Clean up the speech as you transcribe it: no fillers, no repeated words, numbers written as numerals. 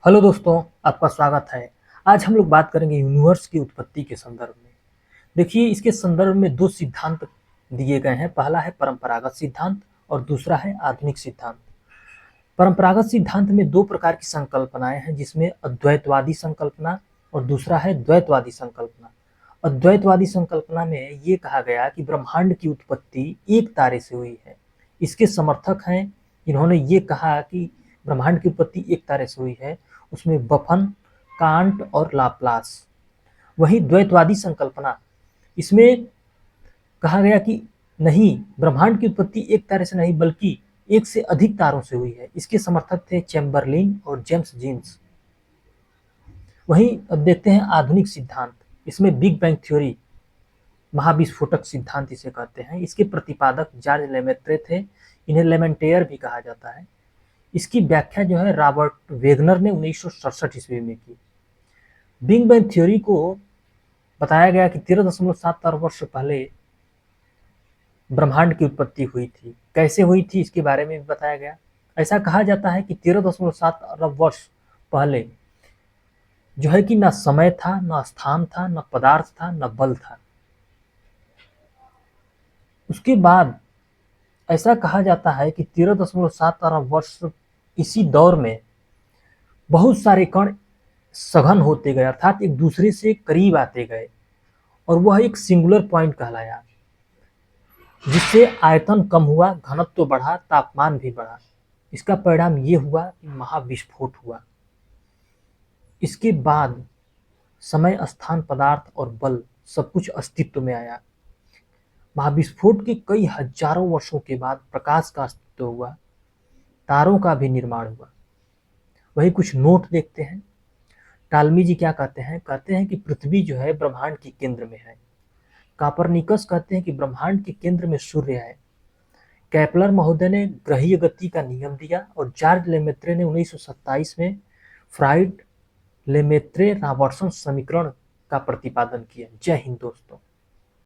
Hello दोस्तों, आपका स्वागत है। आज हम लोग बात करेंगे यूनिवर्स की उत्पत्ति के संदर्भ में। देखिए, इसके संदर्भ में दो सिद्धांत दिए गए हैं। पहला है परंपरागत सिद्धांत और दूसरा है आधुनिक सिद्धांत। परंपरागत सिद्धांत में दो प्रकार की संकल्पनाएं हैं, जिसमें अद्वैतवादी संकल्पना और दूसरा है द्वैतवादी संकल्पना। अद्वैतवादी संकल्पना में ये कहा गया कि ब्रह्मांड की उत्पत्ति एक तारे से हुई है। इसके समर्थक हैं, इन्होंने ये कहा कि ब्रह्मांड की उत्पत्ति एक तारे से हुई है, उसमें बफन, कांट और लाप्लास। वही द्वैतवादी संकल्पना, इसमें कहा गया कि नहीं, ब्रह्मांड की उत्पत्ति एक तारे से नहीं बल्कि एक से अधिक तारों से हुई है। इसके समर्थक थे चैम्बरलिन और जेम्स जीन्स। वहीं अब देखते हैं आधुनिक सिद्धांत। इसमें बिग बैंग थ्योरी, महाविस्फोटक सिद्धांत इसे कहते हैं। इसके प्रतिपादक जॉर्ज लेमेत्रे थे, इन्हें लेमेंटेयर भी कहा जाता है। इसकी व्याख्या जो है रॉबर्ट वेगनर ने 1967 ईस्वी में की। बिग बैंग थ्योरी को बताया गया कि 13.7 अरब वर्ष पहले ब्रह्मांड की उत्पत्ति हुई थी। कैसे हुई थी इसके बारे में भी बताया गया। ऐसा कहा जाता है कि 13.7 अरब वर्ष पहले जो है कि न समय था, न स्थान था, न पदार्थ था, न बल था। उसके बाद ऐसा कहा जाता है कि 13.7 अरब वर्ष इसी दौर में बहुत सारे कण सघन होते गए, अर्थात एक दूसरे से करीब आते गए, और वह एक सिंगुलर पॉइंट कहलाया, जिससे आयतन कम हुआ, घनत्व बढ़ा, तापमान भी बढ़ा। इसका परिणाम ये हुआ कि महाविस्फोट हुआ। इसके बाद समय, स्थान, पदार्थ और बल सब कुछ अस्तित्व में आया। महाविस्फोट के कई हजारों वर्षों के बाद प्रकाश का अस्तित्व हुआ, तारों का भी निर्माण हुआ। वही कुछ नोट देखते हैं। टालमी जी क्या कहते हैं कि पृथ्वी जो है ब्रह्मांड के केंद्र में है। कापरनिकस कहते हैं कि ब्रह्मांड के केंद्र में सूर्य है। कैपलर महोदय ने ग्रहीय गति का नियम दिया और जॉर्ज लेमेत्रे ने 1927 में फ्राइड लेमेत्रे रॉबर्टसन समीकरण का प्रतिपादन किया। जय हिंद दोस्तों।